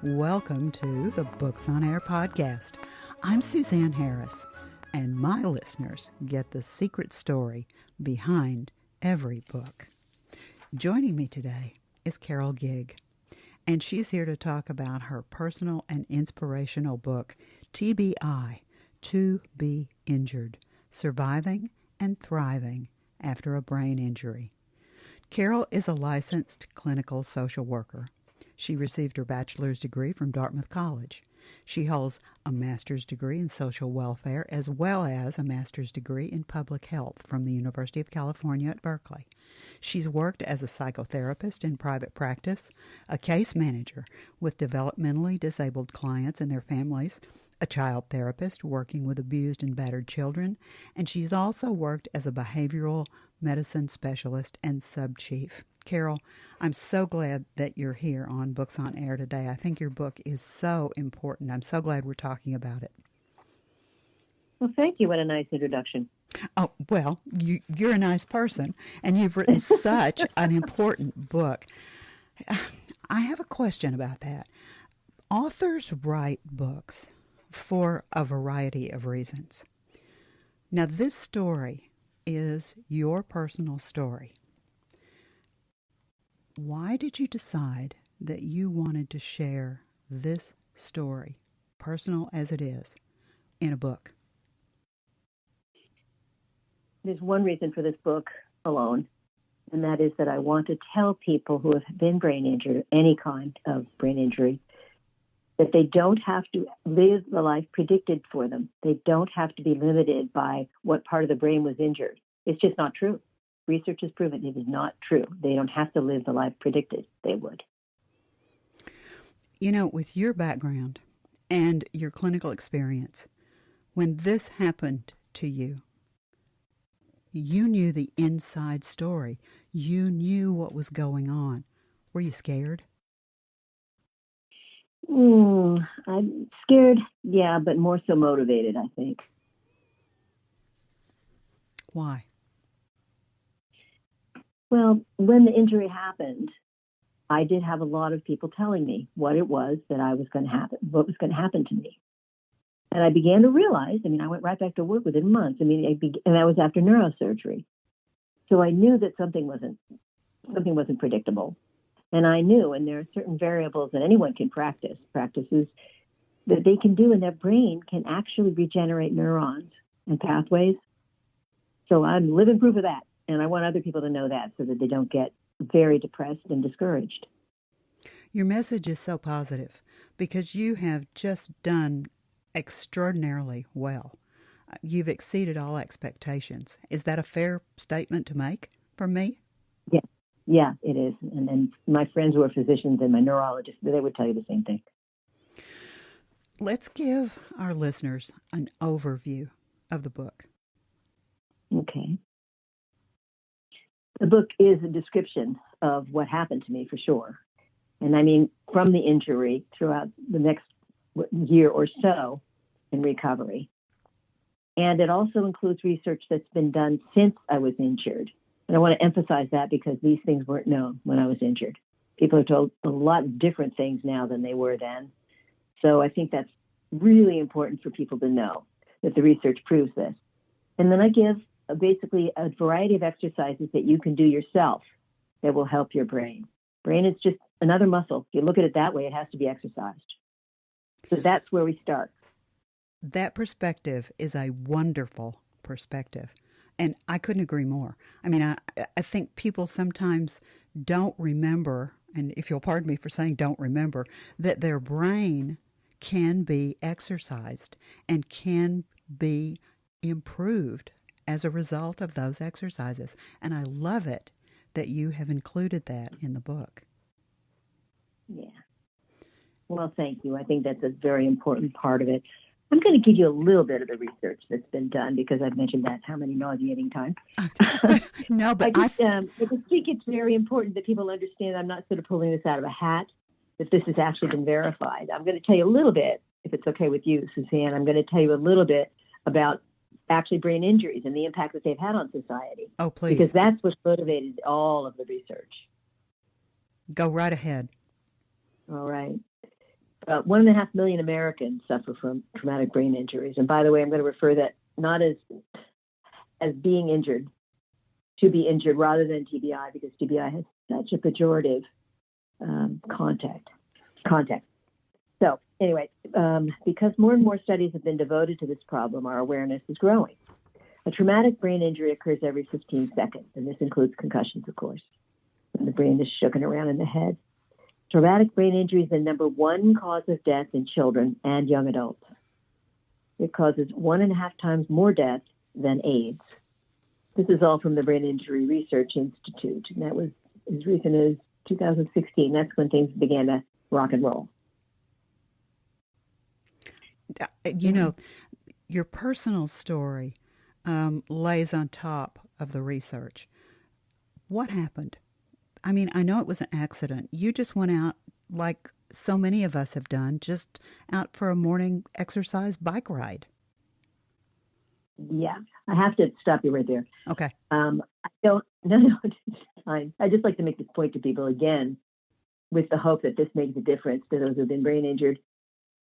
Welcome to the Books on Air podcast. I'm Suzanne Harris, and my listeners get the secret story behind every book. Joining me today is Carol Gieg, and she's here to talk about her personal and inspirational book, TBI, To Be Injured, Surviving and Thriving After a Brain Injury. Carol is a licensed clinical social worker. She received her bachelor's degree from Dartmouth College. She holds a master's degree in social welfare as well as a master's degree in public health from the University of California at Berkeley. She's worked as a psychotherapist in private practice, a case manager with developmentally disabled clients and their families, a child therapist working with abused and battered children, and she's also worked as a behavioral medicine specialist and sub-chief. Carol, I'm so glad that you're here on Books on Air today. I think your book is so important. I'm so glad we're talking about it. Well, thank you. What a nice introduction. Oh, well, you're a nice person, and you've written such an important book. I have a question about that. Authors write books for a variety of reasons. Now, this story is your personal story. Why did you decide that you wanted to share this story, personal as it is, in a book? There's one reason for this book alone, and that is that I want to tell people who have been brain injured, any kind of brain injury, that they don't have to live the life predicted for them. They don't have to be limited by what part of the brain was injured. It's just not true. Research has proven it is not true. They don't have to live the life predicted they would. You know, with your background and your clinical experience, when this happened to you, you knew the inside story. You knew what was going on. Were you scared? I'm scared, yeah, but more so motivated, I think. Why? Well, when the injury happened, I did have a lot of people telling me what it was that what was going to happen to me. And I began to realize, I went right back to work within months. And that was after neurosurgery. So I knew that something wasn't predictable. And I knew, and there are certain variables that anyone can practices that they can do, and their brain can actually regenerate neurons and pathways. So I'm living proof of that. And I want other people to know that so that they don't get very depressed and discouraged. Your message is so positive because you have just done extraordinarily well. You've exceeded all expectations. Is that a fair statement to make from me? Yeah, it is. And my friends who are physicians and my neurologists, they would tell you the same thing. Let's give our listeners an overview of the book. Okay. The book is a description of what happened to me for sure. And from the injury throughout the next year or so in recovery. And it also includes research that's been done since I was injured. And I want to emphasize that because these things weren't known when I was injured. People are told a lot different things now than they were then. So I think that's really important for people to know that the research proves this. And then I give basically a variety of exercises that you can do yourself that will help your brain. Brain is just another muscle. If you look at it that way, it has to be exercised. So that's where we start. That perspective is a wonderful perspective. And I couldn't agree more. I think people sometimes don't remember, and if you'll pardon me for saying don't remember, that their brain can be exercised and can be improved as a result of those exercises. And I love it that you have included that in the book. Yeah. Well, thank you. I think that's a very important part of it. I'm going to give you a little bit of the research that's been done because I've mentioned that how many nauseating times. No, but I just think it's very important that people understand I'm not sort of pulling this out of a hat, that this has actually been verified. I'm going to tell you a little bit, if it's okay with you, Suzanne, I'm going to tell you a little bit about actually brain injuries and the impact that they've had on society. Oh, please. Because that's what motivated all of the research. Go right ahead. All right. About 1.5 million Americans suffer from traumatic brain injuries. And by the way, I'm going to refer that not as being injured, to be injured rather than TBI, because TBI has such a pejorative context. So anyway, because more and more studies have been devoted to this problem, our awareness is growing. A traumatic brain injury occurs every 15 seconds, and this includes concussions, of course, when the brain is shooken around in the head. Traumatic brain injury is the number one cause of death in children and young adults. It causes 1.5 times more death than AIDS. This is all from the Brain Injury Research Institute, and that was as recent as 2016. That's when things began to rock and roll. You know, your personal story lays on top of the research. What happened? I mean, I know it was an accident. You just went out, like so many of us have done, just out for a morning exercise bike ride. Yeah, I have to stop you right there. Okay. I don't, no, it's fine. I just like to make this point to people again, with the hope that this makes a difference to those who've been brain injured.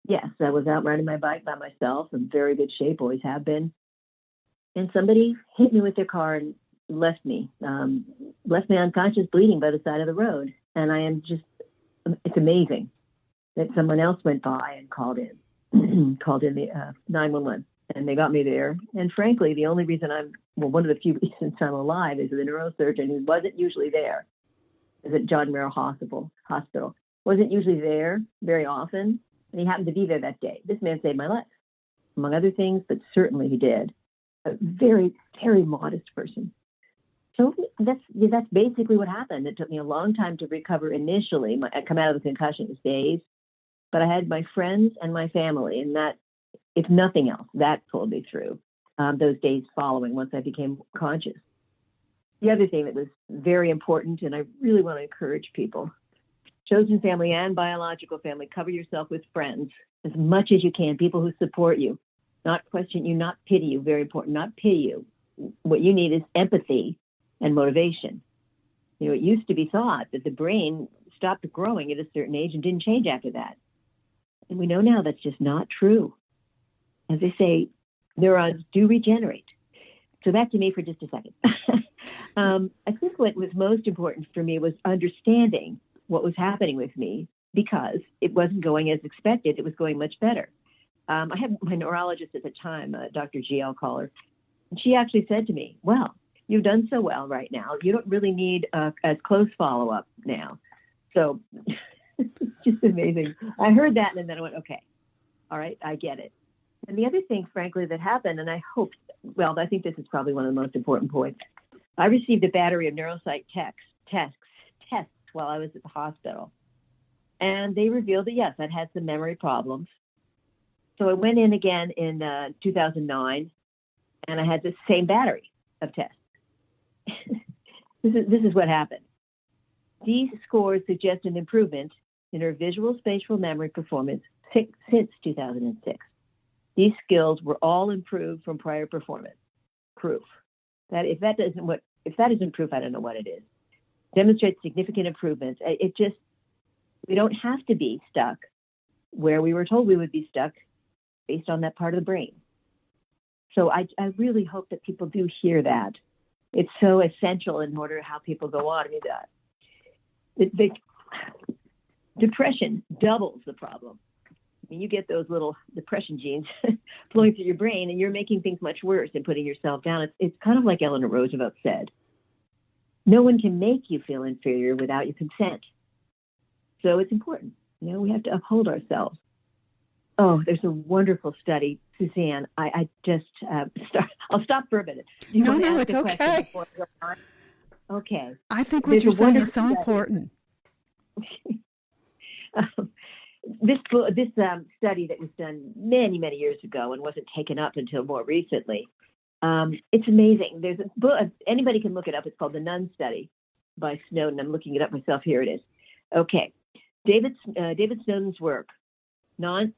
Yes, I was out riding my bike by myself, in very good shape, always have been. And somebody hit me with their car and left me unconscious, bleeding by the side of the road. And I am just, it's amazing that someone else went by and called in the 911, and they got me there. And frankly, the only reason one of the few reasons I'm alive is the neurosurgeon who wasn't usually there, is at John Merrill Hospital, wasn't usually there very often. And he happened to be there that day. This man saved my life, among other things, but certainly he did. A very, very modest person. So that's basically what happened. It took me a long time to recover initially. I come out of the concussion days, but I had my friends and my family, and that, if nothing else, that pulled me through those days following once I became conscious. The other thing that was very important, and I really want to encourage people, chosen family and biological family, cover yourself with friends as much as you can, people who support you, not question you, not pity you, very important, not pity you. What you need is empathy and motivation. You know, it used to be thought that the brain stopped growing at a certain age and didn't change after that. And we know now that's just not true. As they say, neurons do regenerate. So back to me for just a second. I think what was most important for me was understanding what was happening with me, because it wasn't going as expected. It was going much better. I had my neurologist at the time, Dr. Gieg, I'll call her, and she actually said to me, well, you've done so well right now. You don't really need as close follow-up now. So it's just amazing. I heard that, and then I went, okay, all right, I get it. And the other thing, frankly, that happened, and I think this is probably one of the most important points. I received a battery of neuropsych tests while I was at the hospital. And they revealed that, yes, I'd had some memory problems. So I went in again in 2009, and I had the same battery of tests. This is what happened. These scores suggest an improvement in her visual spatial memory performance since 2006. These skills were all improved from prior performance. Proof that if that isn't proof, I don't know what it is. Demonstrates significant improvements. We don't have to be stuck where we were told we would be stuck based on that part of the brain. So I really hope that people do hear that. It's so essential in order how people go on. I mean, the depression doubles the problem. I mean, you get those little depression genes flowing through your brain, and you're making things much worse and putting yourself down. It's kind of like Eleanor Roosevelt said. No one can make you feel inferior without your consent. So it's important. You know, we have to uphold ourselves. Oh, there's a wonderful study, Suzanne. I'll stop for a minute. No, it's okay. Okay. I think what you're saying is so important. This study that was done many, many years ago and wasn't taken up until more recently. It's amazing. There's a book, anybody can look it up. It's called The Nun Study by Snowden. I'm looking it up myself. Here it is. Okay. David Snowden's work, Nun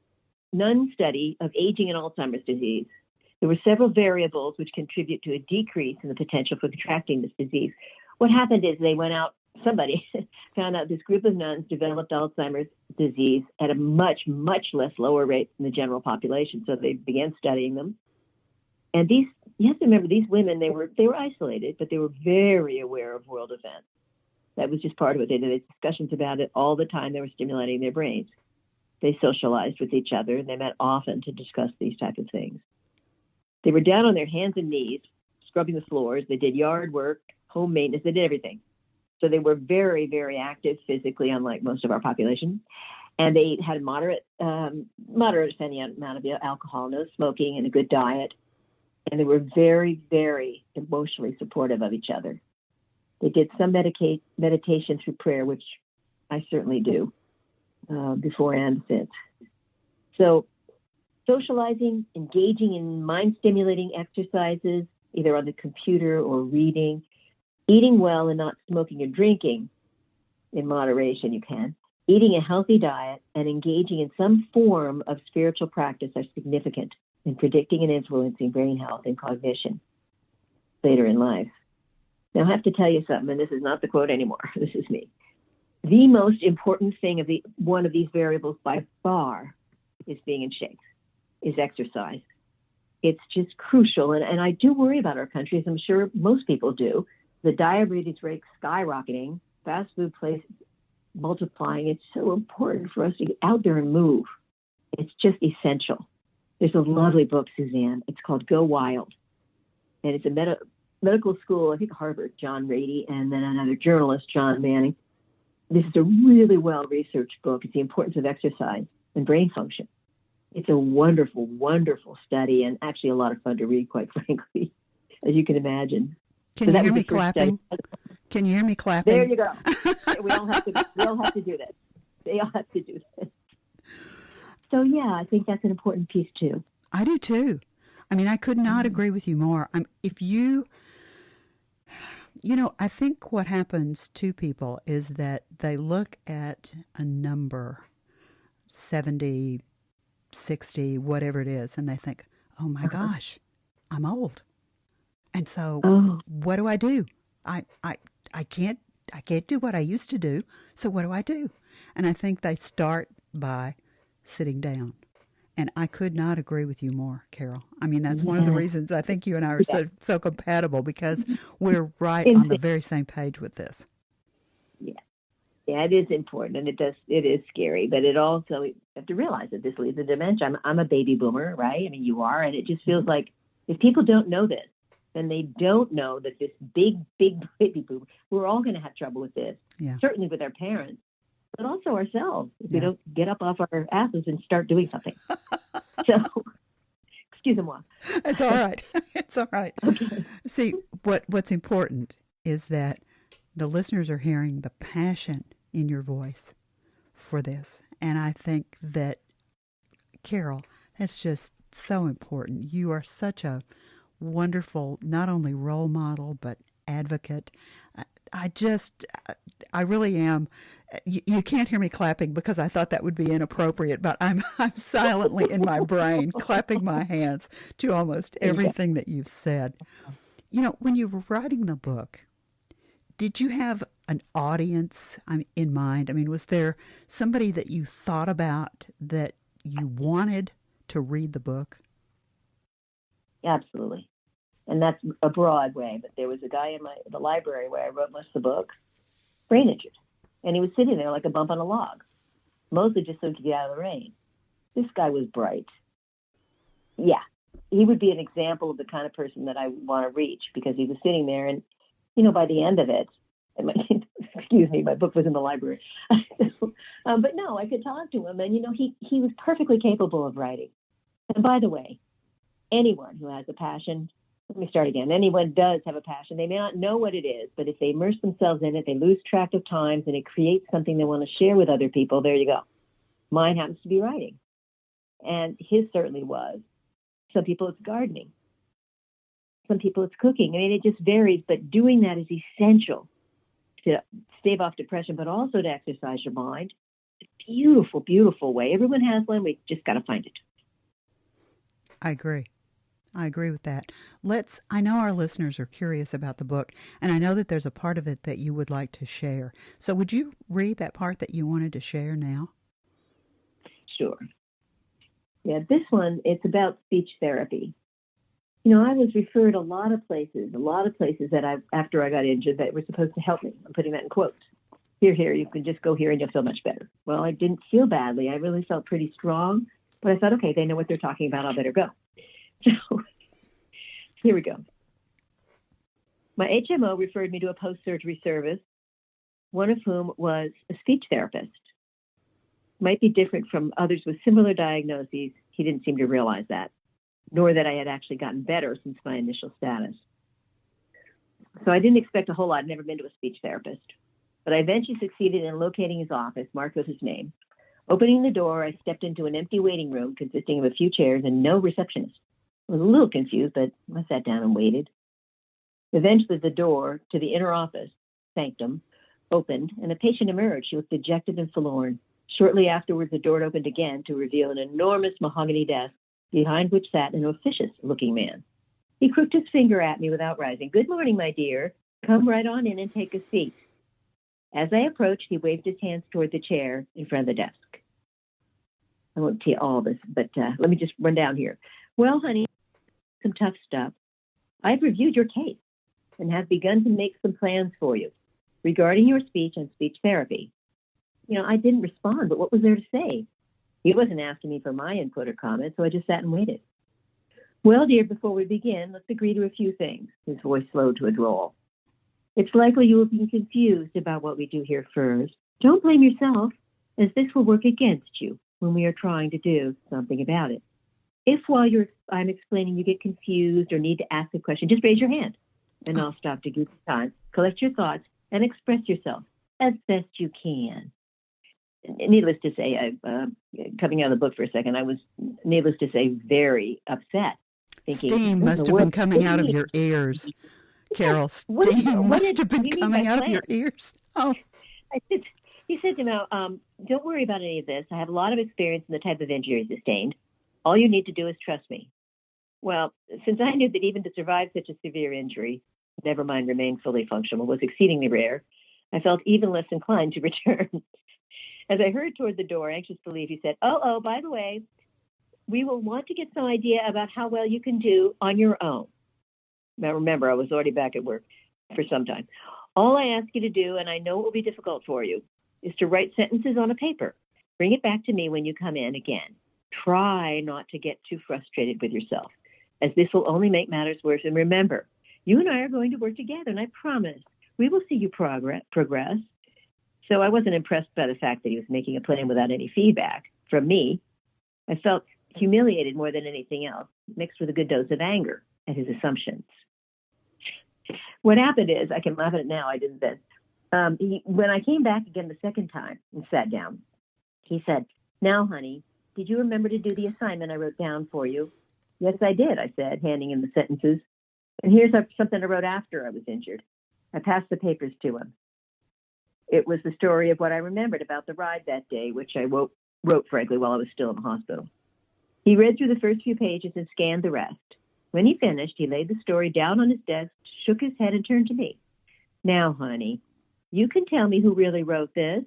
Study of Aging and Alzheimer's Disease. There were several variables which contribute to a decrease in the potential for contracting this disease. What happened is they went out somebody found out this group of nuns developed Alzheimer's disease at a much, much less lower rate than the general population. So they began studying them. And you have to remember, these women, they were isolated, but they were very aware of world events. That was just part of it. They did discussions about it all the time. They were stimulating their brains. They socialized with each other, and they met often to discuss these types of things. They were down on their hands and knees, scrubbing the floors. They did yard work, home maintenance. They did everything. So they were very, very active physically, unlike most of our population. And they had moderate spending amount of alcohol, no smoking, and a good diet. And they were very, very emotionally supportive of each other. They did some meditation through prayer, which I certainly do before and since. So socializing, engaging in mind-stimulating exercises, either on the computer or reading, eating well and not smoking or drinking in moderation, you can, eating a healthy diet, and engaging in some form of spiritual practice are significant in predicting and influencing brain health and cognition later in life. Now, I have to tell you something, and this is not the quote anymore. This is me. The most important thing of one of these variables by far is being in shape, is exercise. It's just crucial. And I do worry about our country, as I'm sure most people do. The diabetes rate skyrocketing, fast food places multiplying. It's so important for us to get out there and move. It's just essential. There's a lovely book, Suzanne. It's called Go Wild. And it's a medical school, I think Harvard, John Rady, and then another journalist, John Manning. This is a really well-researched book. It's the importance of exercise and brain function. It's a wonderful, wonderful study, and actually a lot of fun to read, quite frankly, as you can imagine. Can you hear me clapping? Can you hear me clapping? There you go. We all have to do this. They all have to do this. So, yeah, I think that's an important piece, too. I do, too. I mean, I could not agree with you more. I think what happens to people is that they look at a number, 70, 60, whatever it is, and they think, oh, my gosh, I'm old. And so what do I do? I can't do what I used to do, so what do I do? And I think they start by sitting down. And I could not agree with you more, Carol. I mean, that's one of the reasons I think you and I are so compatible, because we're right on the very same page with this. Yeah. Yeah, it is important, and it is scary, but it also, you have to realize that this leads to dementia. I'm a baby boomer, right? I mean, you are, and it just feels like if people don't know this, then they don't know that this big, big baby boomer, we're all going to have trouble with this, certainly with our parents, but also ourselves if we don't get up off our asses and start doing something. So, excuse-moi. It's all right. It's all right. Okay. See, what's important is that the listeners are hearing the passion in your voice for this. And I think that, Carol, that's just so important. You are such a wonderful, not only role model, but advocate. I really am. You can't hear me clapping because I thought that would be inappropriate, but I'm silently in my brain clapping my hands to almost everything that you've said. When you were writing the book, did you have an audience in mind? I mean, was there somebody that you thought about that you wanted to read the book? Absolutely. And that's a broad way, but there was a guy in the library where I wrote most of the book, brain injured. And he was sitting there like a bump on a log, mostly just so he could get out of the rain. This guy was bright. Yeah, he would be an example of the kind of person that I want to reach, because he was sitting there and, by the end of it, excuse me, my book was in the library. But no, I could talk to him, and, he was perfectly capable of writing. And by the way, anyone who has a passion, let me start again. Anyone does have a passion. They may not know what it is, but if they immerse themselves in it, they lose track of times, and it creates something they want to share with other people. There you go. Mine happens to be writing. And his certainly was. Some people it's gardening. Some people it's cooking. I mean, it just varies, but doing that is essential to stave off depression, but also to exercise your mind. It's a beautiful, beautiful way. Everyone has one. We just got to find it. I agree. I agree with that. I know our listeners are curious about the book, and I know that there's a part of it that you would like to share. So would you read that part that you wanted to share now? Sure. Yeah, this one, it's about speech therapy. You know, I was referred a lot of places that after I got injured that were supposed to help me. I'm putting that in quotes. Here, you can just go here and you'll feel much better. Well, I didn't feel badly. I really felt pretty strong, but I thought, okay, they know what they're talking about. I better go. So here we go. My HMO referred me to a post-surgery service, one of whom was a speech therapist. Might be different from others with similar diagnoses. He didn't seem to realize that, nor that I had actually gotten better since my initial status. So I didn't expect a whole lot. I'd never been to a speech therapist. But I eventually succeeded in locating his office, marked with his name. Opening the door, I stepped into an empty waiting room consisting of a few chairs and no receptionist. I was a little confused, but I sat down and waited. Eventually, the door to the inner office, sanctum, opened, and a patient emerged. She was dejected and forlorn. Shortly afterwards, the door opened again to reveal an enormous mahogany desk, behind which sat an officious-looking man. He crooked his finger at me without rising. "Good morning, my dear. Come right on in and take a seat." As I approached, he waved his hands toward the chair in front of the desk. I won't tell you all this, but let me just run down here. "Well, honey, some tough stuff. I've reviewed your case and have begun to make some plans for you regarding your speech and speech therapy." You know, I didn't respond, but what was there to say? He wasn't asking me for my input or comment, so I just sat and waited. "Well, dear, before we begin, let's agree to a few things." His voice slowed to a drawl. "It's likely you will be confused about what we do here first. Don't blame yourself, as this will work against you when we are trying to do something about it. If while I'm explaining you get confused or need to ask a question, just raise your hand, and I'll stop to give you time. Collect your thoughts and express yourself as best you can." Needless to say, coming out of the book for a second, I was, needless to say, very upset. Thinking, steam must have been coming out of your ears, Carol. Steam must have been coming out of your ears. Oh. He said to me, "Don't worry about any of this. I have a lot of experience in the type of injury sustained. All you need to do is trust me." Well, since I knew that even to survive such a severe injury, never mind remain fully functional, was exceedingly rare, I felt even less inclined to return. As I hurried toward the door, anxious to leave, he said, Oh, by the way, we will want to get some idea about how well you can do on your own." Now, remember, I was already back at work for some time. "All I ask you to do, and I know it will be difficult for you, is to write sentences on a paper. Bring it back to me when you come in again. Try not to get too frustrated with yourself, as this will only make matters worse. And remember, you and I are going to work together, and I promise we will see you progress." So I wasn't impressed by the fact that he was making a plan without any feedback from me. I felt humiliated more than anything else, mixed with a good dose of anger at his assumptions. What happened is, I can laugh at it now, I didn't then. When I came back again the second time and sat down, he said, "Now, honey, did you remember to do the assignment I wrote down for you?" "Yes, I did," I said, handing him the sentences. "And here's something I wrote after I was injured." I passed the papers to him. It was the story of what I remembered about the ride that day, which I wrote, frankly, while I was still in the hospital. He read through the first few pages and scanned the rest. When he finished, he laid the story down on his desk, shook his head, and turned to me. "Now, honey, you can tell me who really wrote this."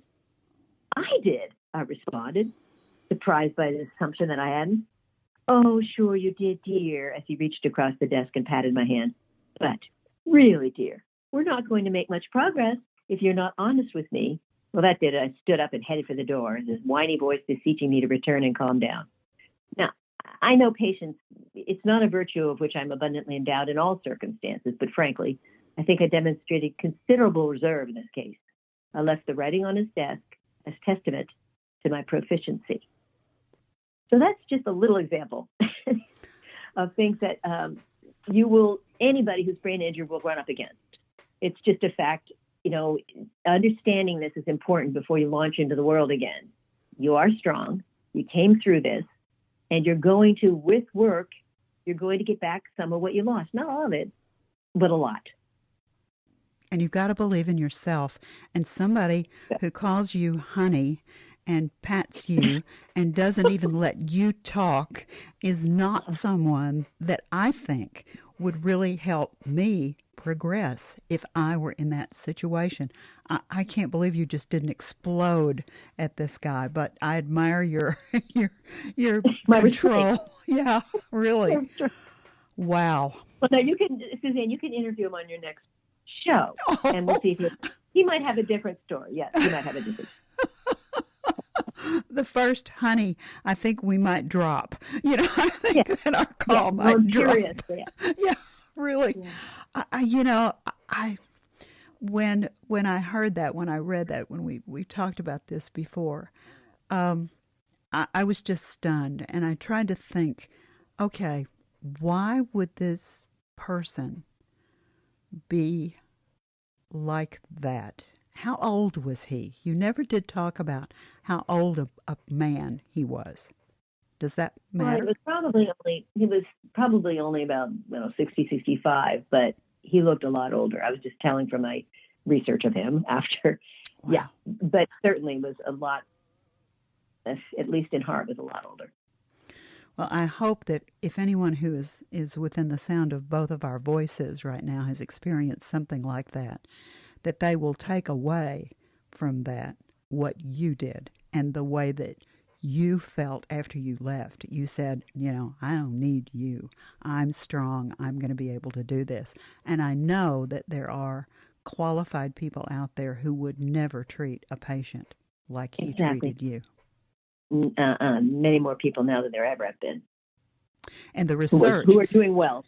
"I did," I responded, surprised by the assumption that I hadn't. "Oh, sure you did, dear," as he reached across the desk and patted my hand. "But really, dear, we're not going to make much progress if you're not honest with me." Well, that did it. I stood up and headed for the door, his whiny voice beseeching me to return and calm down. Now, I know patience, it's not a virtue of which I'm abundantly endowed in all circumstances, but frankly, I think I demonstrated considerable reserve in this case. I left the writing on his desk as testament to my proficiency. So that's just a little example of things that anybody who's brain injured will run up against. It's just a fact. You know, understanding this is important before you launch into the world again. You are strong. You came through this, and you're going to, with work, you're going to get back some of what you lost. Not all of it, but a lot. And you've got to believe in yourself. And somebody who calls you honey and pats you and doesn't even let you talk is not someone that I think would really help me progress if I were in that situation. I can't believe you just didn't explode at this guy, but I admire your your My control. restraint. Yeah, really. Wow. Well, no, you can, Suzanne, you can interview him on your next show, and we'll Oh, see if he might have a different story. Yes, he might have a different. the first honey, I think we might drop. I Yeah, think that our yeah. call Well, might I'm drop. curious. Yeah, Yeah, really. yeah. I when I heard that, when I read that, when we talked about this before, I was just stunned, and I tried to think, okay, why would this person be like that? How old was he? You never did talk about how old a man he was. Does that Well, matter? he was probably only about 60, 65, but he looked a lot older. I was just telling from my research of him after. Wow. Yeah, but certainly was a lot, at least in heart, was a lot older. Well, I hope that if anyone who is within the sound of both of our voices right now has experienced something like that, that they will take away from that what you did and the way that you felt after you left. You said, I don't need you. I'm strong. I'm going to be able to do this. And I know that there are qualified people out there who would never treat a patient like he Exactly. treated you. Many more people now than there ever have been. And the research. Who are doing well,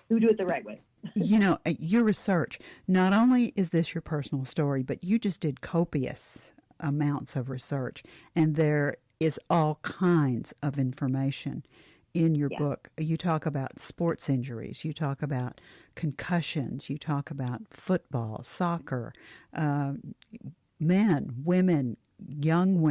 who do it the right way. Your research, not only is this your personal story, but you just did copious amounts of research. And there is all kinds of information in your book. You talk about sports injuries. You talk about concussions. You talk about football, soccer, men, women, young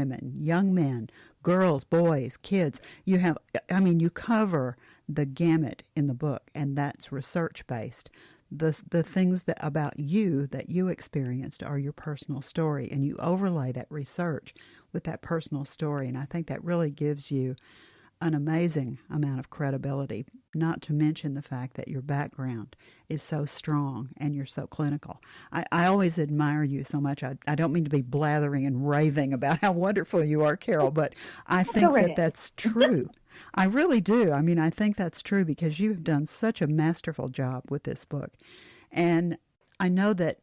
men, girls, boys, kids. You cover the gamut in the book, and that's research-based. The things about you that you experienced are your personal story, and you overlay that research with that personal story, and I think that really gives you an amazing amount of credibility, not to mention the fact that your background is so strong and you're so clinical. I always admire you so much. I don't mean to be blathering and raving about how wonderful you are, Carol, but I think that's true. I really do. I think that's true because you've done such a masterful job with this book. And I know that,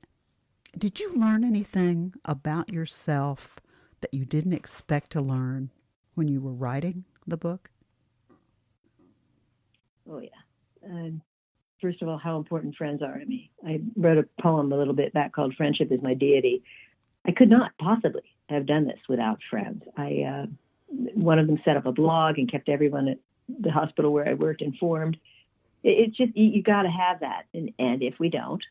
did you learn anything about yourself that you didn't expect to learn when you were writing the book? Oh, yeah. First of all, how important friends are to me. I wrote a poem a little bit back called Friendship is My Deity. I could not possibly have done this without friends. One of them set up a blog and kept everyone at the hospital where I worked informed. It's just, you got to have that. And if we don't,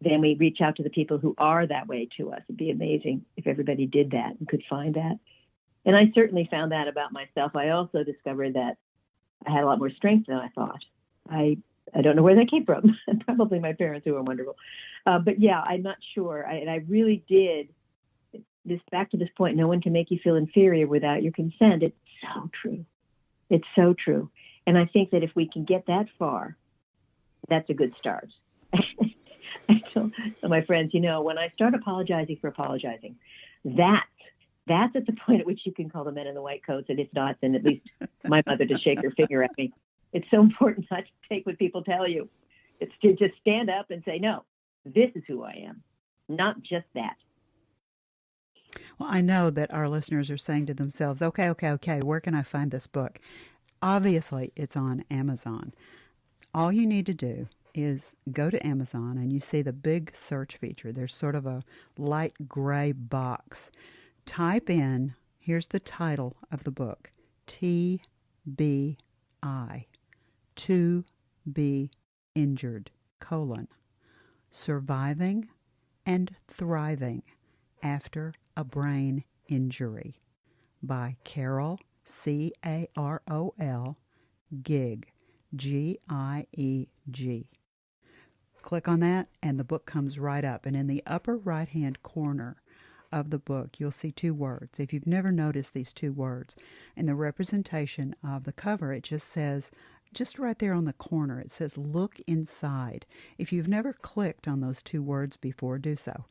then we reach out to the people who are that way to us. It'd be amazing if everybody did that and could find that. And I certainly found that about myself. I also discovered that I had a lot more strength than I thought. I don't know where that came from. Probably my parents, who are wonderful. But yeah, I'm not sure. And I really did. Back to this point, no one can make you feel inferior without your consent. It's so true. It's so true. And I think that if we can get that far, that's a good start. I tell my friends, when I start apologizing for apologizing, that's at the point at which you can call the men in the white coats, and if not, then at least my mother to shake her finger at me. It's so important not to take what people tell you. It's to just stand up and say, no, this is who I am, not just that. Well, I know that our listeners are saying to themselves, okay, where can I find this book? Obviously, it's on Amazon. All you need to do is go to Amazon and you see the big search feature. There's sort of a light gray box. Type in, here's the title of the book, TBI, to be injured, surviving and thriving after a brain injury, by Carol, Carol, Gieg, Gieg. Click on that and the book comes right up. And in the upper right-hand corner of the book, you'll see two words. If you've never noticed these two words, in the representation of the cover, it just says, just right there on the corner, it says, "Look inside." If you've never clicked on those two words before, do so.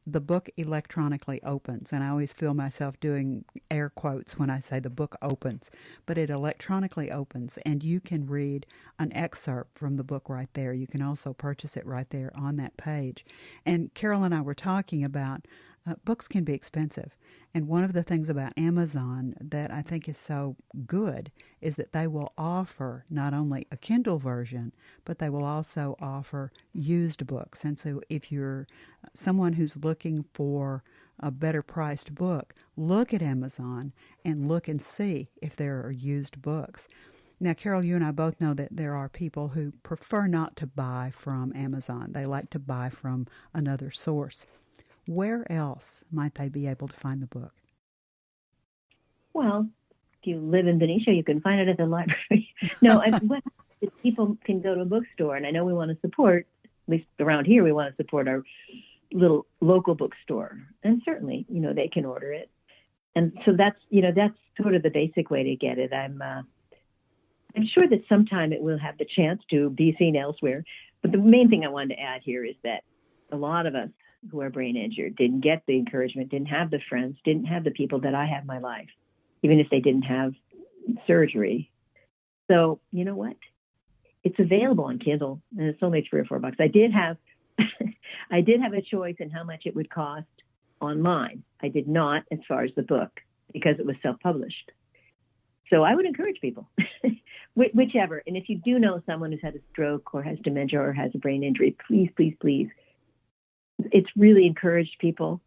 The book electronically opens, and I always feel myself doing air quotes when I say the book opens, but it electronically opens, and you can read an excerpt from the book right there. You can also purchase it right there on that page. And Carol and I were talking about books can be expensive, and one of the things about Amazon that I think is so good is that they will offer not only a Kindle version, but they will also offer used books. And so if you're someone who's looking for a better priced book, look at Amazon and look and see if there are used books. Now, Carol, you and I both know that there are people who prefer not to buy from Amazon. They like to buy from another source. Where else might they be able to find the book? Well, if you live in Benicia, you can find it at the library. No, what happens is people can go to a bookstore, and I know we want to support, at least around here, we want to support our little local bookstore, and certainly, they can order it. And so that's sort of the basic way to get it. I'm sure that sometime it will have the chance to be seen elsewhere. But the main thing I wanted to add here is that a lot of us who are brain injured didn't get the encouragement, didn't have the friends, didn't have the people that I have in my life, even if they didn't have surgery. So you know what? It's available on Kindle, and it's only $3 or $4. I did have a choice in how much it would cost online. I did not as far as the book because it was self-published. So I would encourage people, whichever. And if you do know someone who's had a stroke or has dementia or has a brain injury, please, please, please. It's really encouraged people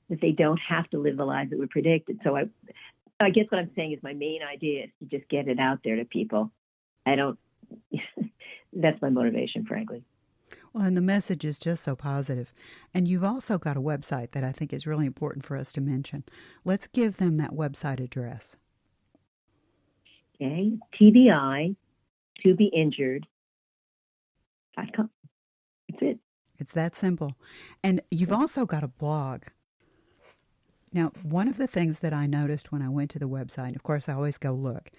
that they don't have to live the lives that were predicted. So I guess what I'm saying is my main idea is to just get it out there to people. That's my motivation, frankly. Well, and the message is just so positive. And you've also got a website that I think is really important for us to mention. Let's give them that website address. Okay, TBI, to be injured.com. That's it. It's that simple. And you've also got a blog. Now, one of the things that I noticed when I went to the website, of course I always go look,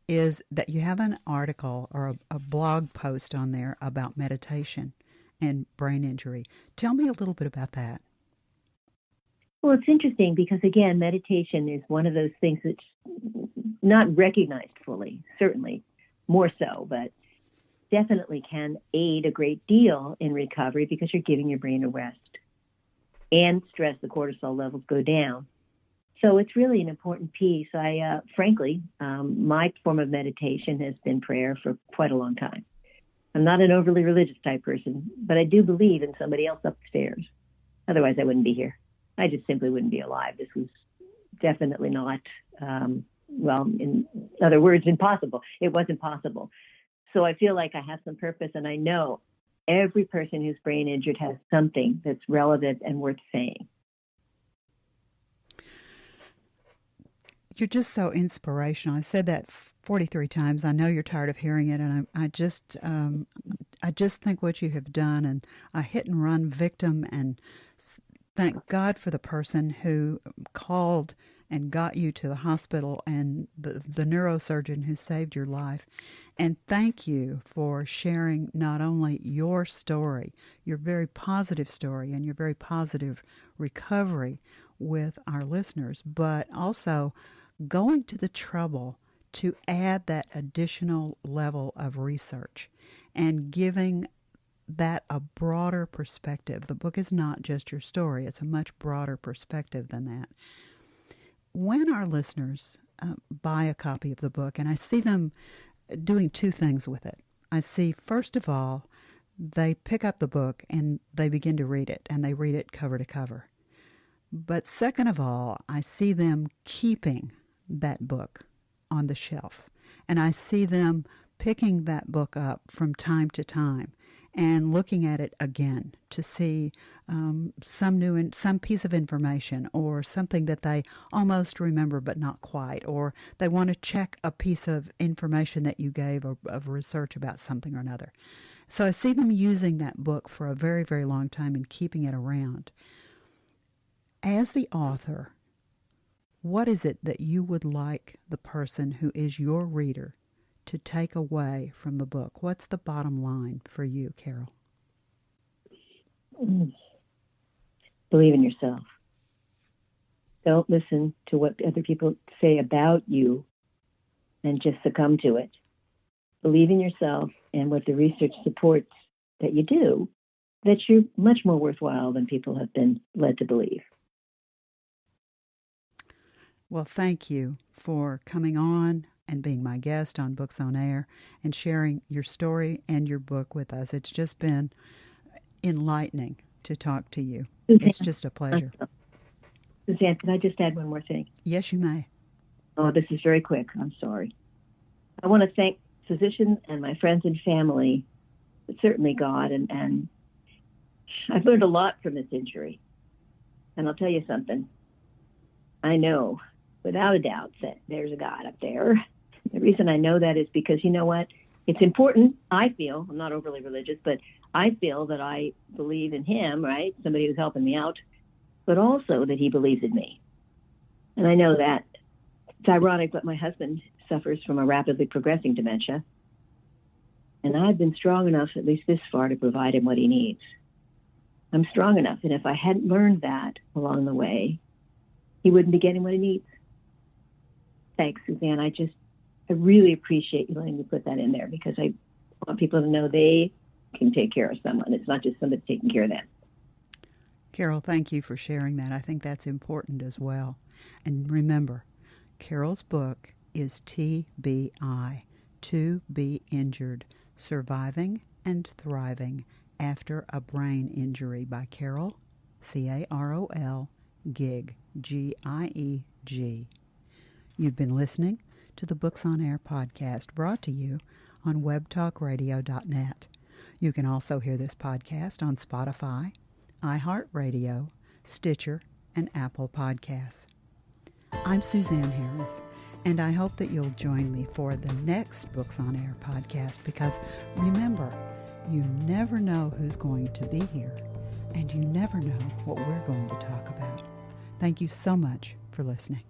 is that you have an article or a blog post on there about meditation and brain injury. Tell me a little bit about that. Well, it's interesting because, again, meditation is one of those things that's not recognized fully, certainly more so, but definitely can aid a great deal in recovery because you're giving your brain a rest and stress, the cortisol levels go down. So it's really an important piece. Frankly, my form of meditation has been prayer for quite a long time. I'm not an overly religious type person, but I do believe in somebody else upstairs. Otherwise, I wouldn't be here. I just simply wouldn't be alive. This was definitely not, in other words, impossible. It wasn't possible. So I feel like I have some purpose, and I know every person who's brain injured has something that's relevant and worth saying. You're just so inspirational. I said that 43 times. I know you're tired of hearing it, and I just think what you have done, and a hit and run victim, and thank God for the person who called and got you to the hospital, and the neurosurgeon who saved your life. And thank you for sharing not only your story, your very positive story, and your very positive recovery with our listeners, but also going to the trouble to add that additional level of research and giving that a broader perspective. The book is not just your story. It's a much broader perspective than that. When our listeners buy a copy of the book, and I see them doing two things with it. I see, first of all, they pick up the book and they begin to read it, and they read it cover to cover. But second of all, I see them keeping that book on the shelf, and I see them picking that book up from time to time and looking at it again to see some piece of information or something that they almost remember but not quite, or they want to check a piece of information that you gave or of research about something or another. So I see them using that book for a very, very long time and keeping it around. As the author, what is it that you would like the person who is your reader to take away from the book? What's the bottom line for you, Carol? Believe in yourself. Don't listen to what other people say about you and just succumb to it. Believe in yourself and what the research supports that you do, that you're much more worthwhile than people have been led to believe. Well, thank you for coming on and being my guest on Books on Air and sharing your story and your book with us. It's just been enlightening to talk to you. Suzanne, it's just a pleasure. Suzanne, can I just add one more thing? Yes, you may. Oh, this is very quick. I'm sorry. I want to thank physicians and my friends and family, but certainly God. And I've learned a lot from this injury. And I'll tell you something. I know without a doubt that there's a God up there. The reason I know that is because, you know what? It's important, I feel, I'm not overly religious, but I feel that I believe in him, right? Somebody who's helping me out, but also that he believes in me. And I know that it's ironic, but my husband suffers from a rapidly progressing dementia. And I've been strong enough, at least this far, to provide him what he needs. I'm strong enough, and if I hadn't learned that along the way, he wouldn't be getting what he needs. Thanks, Suzanne. I really appreciate you letting me put that in there because I want people to know they can take care of someone. It's not just somebody taking care of them. Carol, thank you for sharing that. I think that's important as well. And remember, Carol's book is TBI, To Be Injured, Surviving and Thriving After a Brain Injury by Carol, Carol, Gieg, Gieg. You've been listening to the Books on Air podcast brought to you on webtalkradio.net. You can also hear this podcast on Spotify, iHeartRadio, Stitcher, and Apple Podcasts. I'm Suzanne Harris, and I hope that you'll join me for the next Books on Air podcast because remember, you never know who's going to be here, and you never know what we're going to talk about. Thank you so much for listening.